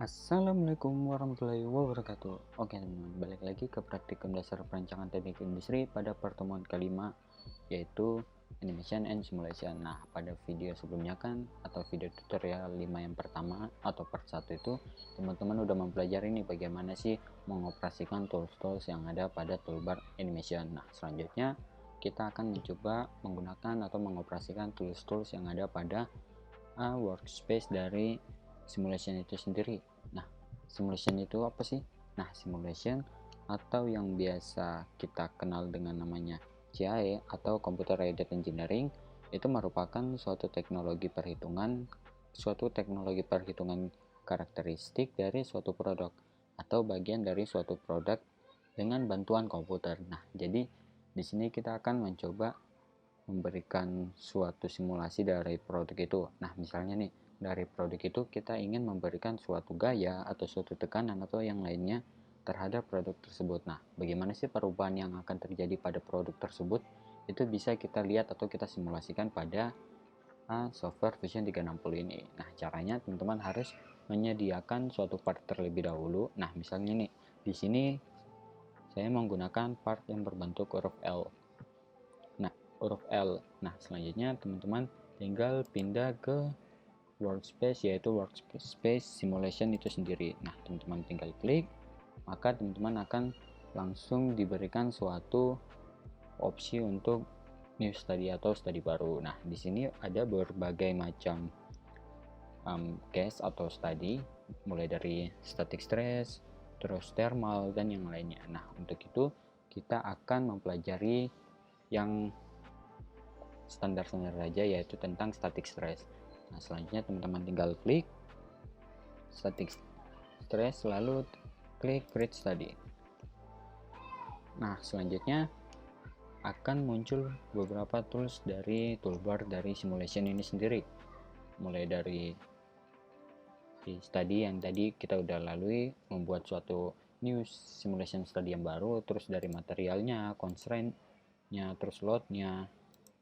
Assalamualaikum warahmatullahi wabarakatuh. Oke teman-teman, balik lagi ke praktikum dasar perancangan teknik industri pada pertemuan kelima, yaitu animation and simulation. Nah, pada video sebelumnya kan, atau video tutorial 5 yang pertama atau part 1 itu, teman-teman udah mempelajari nih bagaimana sih mengoperasikan tools-tools yang ada pada toolbar animation. Nah, selanjutnya kita akan mencoba menggunakan atau mengoperasikan tools-tools yang ada pada workspace dari simulation itu sendiri. Nah, simulation itu apa sih? Nah, simulation atau yang biasa kita kenal dengan namanya CAE atau Computer Aided Engineering itu merupakan suatu teknologi perhitungan karakteristik dari suatu produk atau bagian dari suatu produk dengan bantuan komputer. Nah, jadi di sini kita akan mencoba memberikan suatu simulasi dari produk itu. Nah, misalnya nih, dari produk itu kita ingin memberikan suatu gaya atau suatu tekanan atau yang lainnya terhadap produk tersebut. Nah, bagaimana sih perubahan yang akan terjadi pada produk tersebut? Itu bisa kita lihat atau kita simulasikan pada software Fusion 360 ini. Nah, caranya teman-teman harus menyediakan suatu part terlebih dahulu. Nah, misalnya nih, di sini saya menggunakan part yang berbentuk huruf L. Huruf L. Nah, selanjutnya teman-teman tinggal pindah ke workspace, yaitu workspace simulation itu sendiri. Nah, teman-teman tinggal klik, maka teman-teman akan langsung diberikan suatu opsi untuk new study atau study baru. Nah, di sini ada berbagai macam case atau study, mulai dari static stress, terus thermal, dan yang lainnya. Nah, untuk itu kita akan mempelajari yang standar-standar saja, yaitu tentang static stress. Nah, selanjutnya teman-teman tinggal klik static stress, lalu klik create study. Nah, selanjutnya akan muncul beberapa tools dari toolbar dari simulation ini sendiri, mulai dari di study yang tadi kita udah lalui, membuat suatu new simulation study yang baru, terus dari materialnya, constraint-nya, terus load-nya,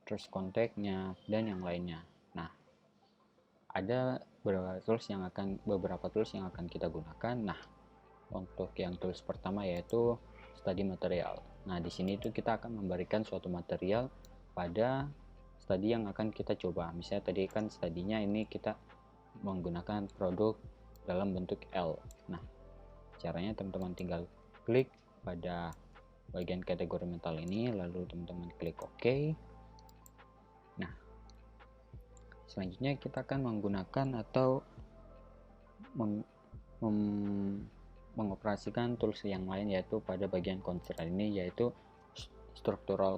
terus kontaknya, dan yang lainnya. Nah, ada beberapa tools yang akan kita gunakan. Nah, untuk yang tools pertama yaitu study material. Nah, di sini tuh kita akan memberikan suatu material pada study yang akan kita coba. Misalnya tadi kan studinya ini kita menggunakan produk dalam bentuk L. Nah, caranya teman-teman tinggal klik pada bagian kategori metal ini, lalu teman-teman klik OK. Nah, selanjutnya kita akan menggunakan atau mengoperasikan tools yang lain, yaitu pada bagian constraint ini, yaitu structural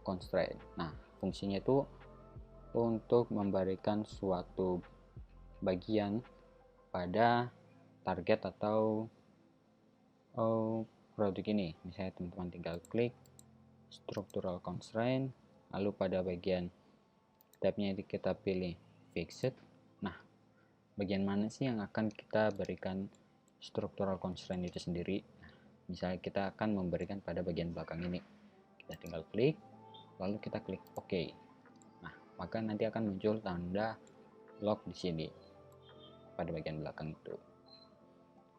constraint. Nah, fungsinya itu untuk memberikan suatu bagian pada target atau produk ini. Misalnya teman-teman tinggal klik structural constraint, lalu pada bagian tabnya kita pilih fixed. Nah, bagian mana sih yang akan kita berikan structural constraint itu sendiri? Nah, misalnya kita akan memberikan pada bagian belakang ini, kita tinggal klik, lalu kita klik OK. Nah, maka nanti akan muncul tanda lock di sini pada bagian belakang itu.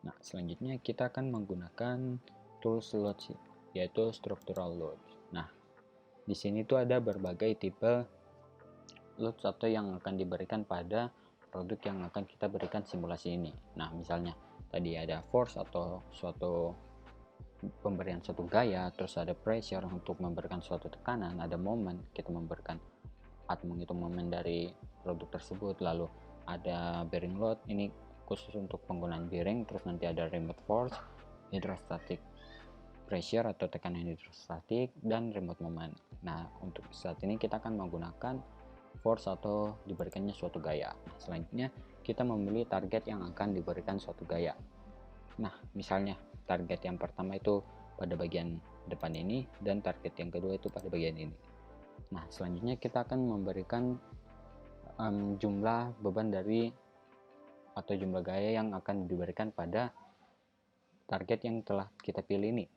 Nah, selanjutnya kita akan menggunakan tools load, yaitu structural load. Nah, di sini tuh ada berbagai tipe load atau yang akan diberikan pada produk yang akan kita berikan simulasi ini. Nah, misalnya tadi ada force atau suatu pemberian suatu gaya, terus ada pressure untuk memberikan suatu tekanan, ada moment kita memberikan atau menghitung moment dari produk tersebut, lalu ada bearing load, ini khusus untuk penggunaan bearing, terus nanti ada remote force, hydrostatic pressure atau tekanan hidrostatik, dan remote moment. Nah, untuk saat ini kita akan menggunakan force atau diberikannya suatu gaya. Nah, selanjutnya kita memilih target yang akan diberikan suatu gaya. Nah, misalnya target yang pertama itu pada bagian depan ini, dan target yang kedua itu pada bagian ini. Nah, selanjutnya kita akan memberikan jumlah beban dari atau jumlah gaya yang akan diberikan pada target yang telah kita pilih ini.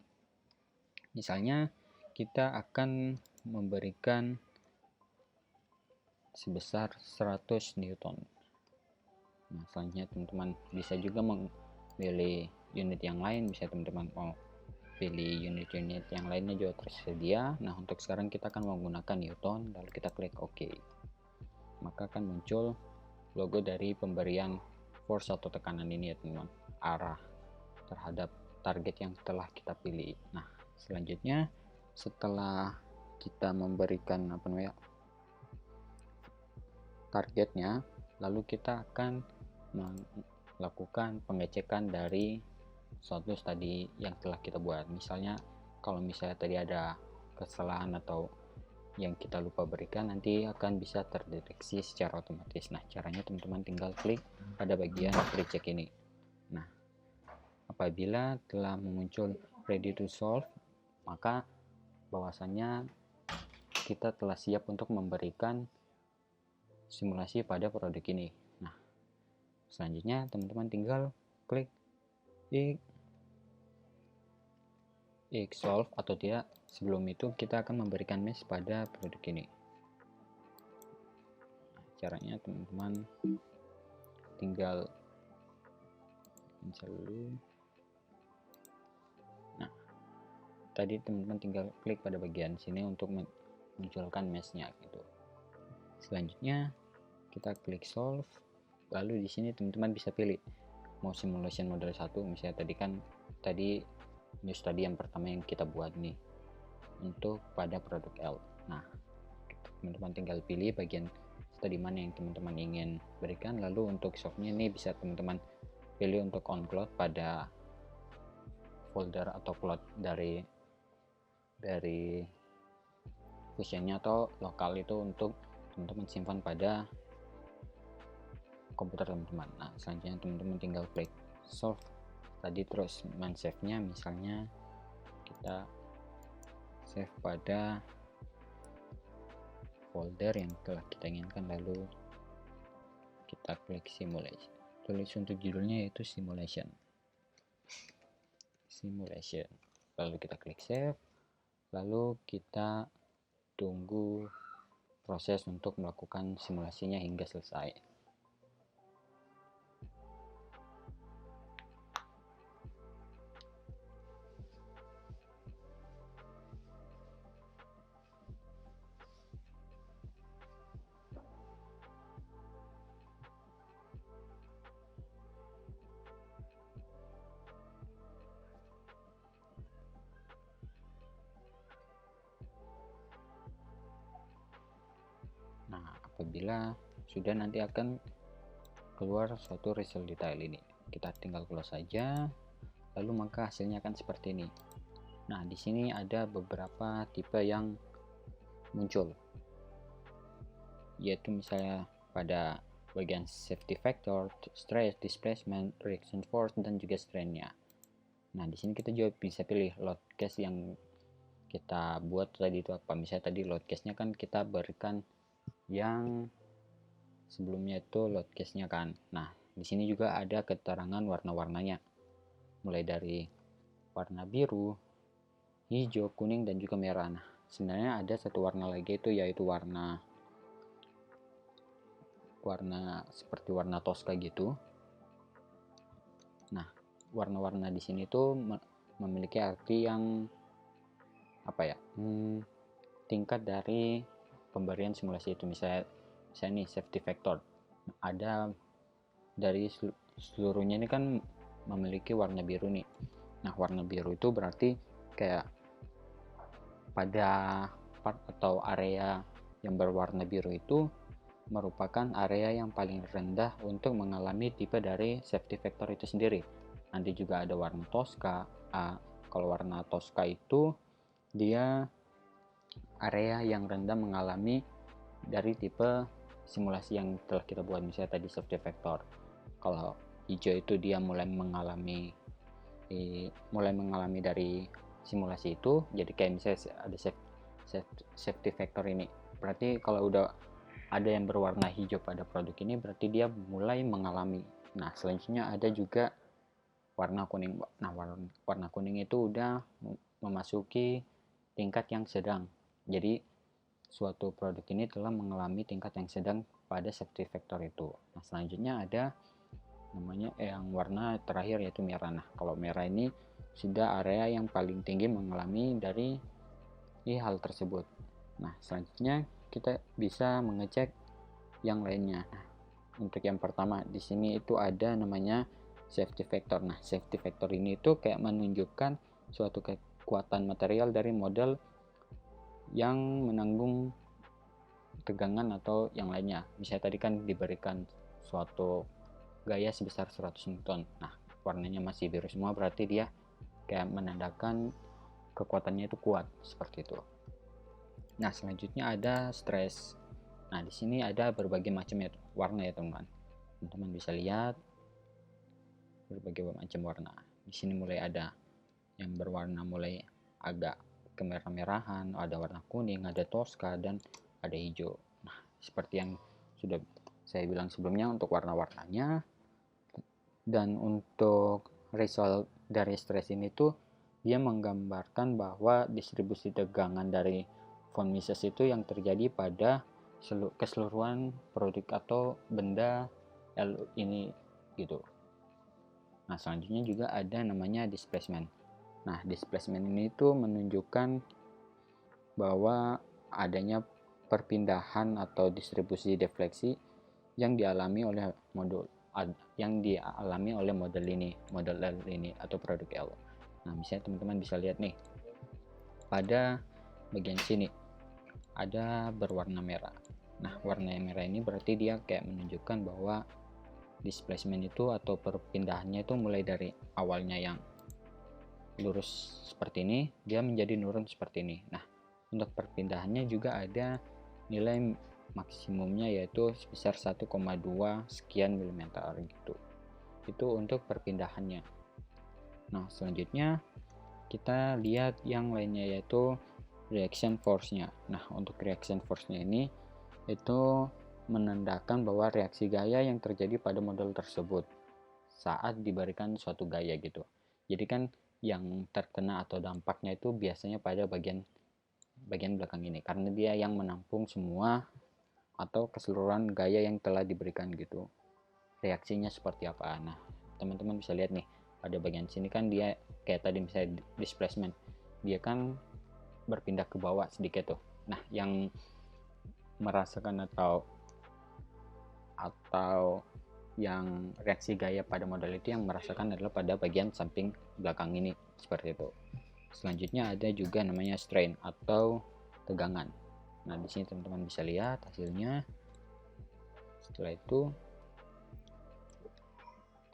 Misalnya kita akan memberikan sebesar 100 Newton. Nah, selanjutnya teman-teman bisa juga pilih unit yang lain, bisa teman-teman mau pilih unit-unit yang lainnya juga tersedia. Nah, untuk sekarang kita akan menggunakan Newton, lalu kita klik OK. Maka akan muncul logo dari pemberian force atau tekanan ini ya teman-teman, arah terhadap target yang telah kita pilih. Nah, selanjutnya setelah kita memberikan targetnya, lalu kita akan melakukan pengecekan dari suatu tadi yang telah kita buat. Misalnya kalau misalnya tadi ada kesalahan atau yang kita lupa berikan, nanti akan bisa terdeteksi secara otomatis. Nah, caranya teman-teman tinggal klik pada bagian recheck ini. Nah, apabila telah muncul ready to solve, maka bahwasannya kita telah siap untuk memberikan simulasi pada produk ini. Nah, selanjutnya teman-teman tinggal klik solve atau tidak. Sebelum itu kita akan memberikan mesh pada produk ini. Caranya teman-teman tinggal dulu. Nah, tadi teman-teman tinggal klik pada bagian sini untuk munculkan meshnya gitu. Selanjutnya kita klik solve, lalu di sini teman-teman bisa pilih mau simulation model 1, misalnya tadi news tadi yang pertama yang kita buat nih untuk pada produk L. Nah, teman-teman tinggal pilih bagian tadi mana yang teman-teman ingin berikan, lalu untuk softnya ini bisa teman-teman pilih untuk on cloud pada folder atau cloud dari Fusionnya, atau lokal itu untuk teman-teman simpan pada komputer teman-teman. Nah, selanjutnya teman-teman tinggal klik solve tadi, terus save nya misalnya kita save pada folder yang telah kita inginkan, lalu kita klik simulation. Tulis untuk judulnya yaitu simulation, lalu kita klik save, lalu kita tunggu proses untuk melakukan simulasinya hingga selesai. Nah, apabila sudah, nanti akan keluar suatu result detail ini. Kita tinggal close saja, lalu maka hasilnya akan seperti ini. Nah, di sini ada beberapa tipe yang muncul, yaitu misalnya pada bagian safety factor, stress, displacement, reaction force, dan juga strain-nya. Nah, di sini kita juga bisa pilih load case yang kita buat tadi itu apa. Misalnya tadi load case-nya kan kita berikan yang sebelumnya itu load case-nya kan. Nah, di sini juga ada keterangan warna-warnanya, mulai dari warna biru, hijau, kuning, dan juga merah. Nah, sebenarnya ada satu warna lagi itu yaitu warna seperti warna Tosca gitu. Nah, warna-warna di sini tuh memiliki arti yang tingkat dari pemberian simulasi itu. Misalnya nih safety factor, ada dari seluruhnya ini kan memiliki warna biru nih. Nah, warna biru itu berarti kayak pada part atau area yang berwarna biru itu merupakan area yang paling rendah untuk mengalami tipe dari safety factor itu sendiri. Nanti juga ada warna Tosca. Kalau warna Tosca itu dia area yang rendah mengalami dari tipe simulasi yang telah kita buat, misalnya tadi safety factor. Kalau hijau itu dia mulai mengalami dari simulasi itu, jadi kayak misalnya ada safety factor ini, berarti kalau udah ada yang berwarna hijau pada produk ini berarti dia mulai mengalami. Nah, selanjutnya ada juga warna kuning. Nah, warna kuning itu udah memasuki tingkat yang sedang, jadi suatu produk ini telah mengalami tingkat yang sedang pada safety factor itu. Nah, selanjutnya ada yang warna terakhir yaitu merah. Nah, kalau merah ini sudah area yang paling tinggi mengalami dari hal tersebut. Nah, selanjutnya kita bisa mengecek yang lainnya. Nah, untuk yang pertama di sini itu ada namanya safety factor. Nah, safety factor ini itu kayak menunjukkan suatu kekuatan material dari model yang menanggung tegangan atau yang lainnya. Misalnya tadi kan diberikan suatu gaya sebesar 100 Newton. Nah, warnanya masih biru semua, berarti dia kayak menandakan kekuatannya itu kuat, seperti itu. Nah, selanjutnya ada stress. Nah, di sini ada berbagai macam warna ya, teman-teman. Teman-teman bisa lihat berbagai macam warna. Di sini mulai ada yang berwarna mulai agak kemerah-merahan, ada warna kuning, ada toska, dan ada hijau. Nah, seperti yang sudah saya bilang sebelumnya untuk warna-warnanya. Dan untuk result dari stress ini tuh dia menggambarkan bahwa distribusi tegangan dari von Mises itu yang terjadi pada keseluruhan produk atau benda L ini gitu. Nah, selanjutnya juga ada namanya displacement. Nah, displacement ini tuh menunjukkan bahwa adanya perpindahan atau distribusi defleksi yang dialami oleh model model L ini atau produk L. Nah, misalnya teman-teman bisa lihat nih pada bagian sini ada berwarna merah. Nah, warna merah ini berarti dia kayak menunjukkan bahwa displacement itu atau perpindahannya itu mulai dari awalnya yang lurus seperti ini, dia menjadi nurun seperti ini. Nah, untuk perpindahannya juga ada nilai maksimumnya yaitu sebesar 1,2 sekian mm gitu. Itu untuk perpindahannya. Nah, selanjutnya kita lihat yang lainnya yaitu reaction force-nya. Nah, untuk reaction force-nya ini itu menandakan bahwa reaksi gaya yang terjadi pada model tersebut saat diberikan suatu gaya gitu. Jadi kan yang terkena atau dampaknya itu biasanya pada bagian belakang ini karena dia yang menampung semua atau keseluruhan gaya yang telah diberikan gitu. Reaksinya seperti apa? Nah, teman-teman bisa lihat nih pada bagian sini kan dia kayak tadi misalnya displacement, dia kan berpindah ke bawah sedikit tuh. Nah, yang merasakan atau yang reaksi gaya pada model itu yang merasakan adalah pada bagian samping belakang ini seperti itu. Selanjutnya ada juga namanya strain atau tegangan. Nah, di sini teman-teman bisa lihat hasilnya. Setelah itu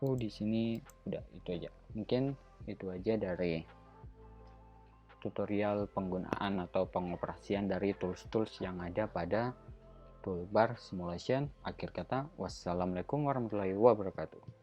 di sini udah itu aja. Mungkin itu aja dari tutorial penggunaan atau pengoperasian dari tools-tools yang ada pada toolbar simulation. Akhir kata, wassalamualaikum warahmatullahi wabarakatuh.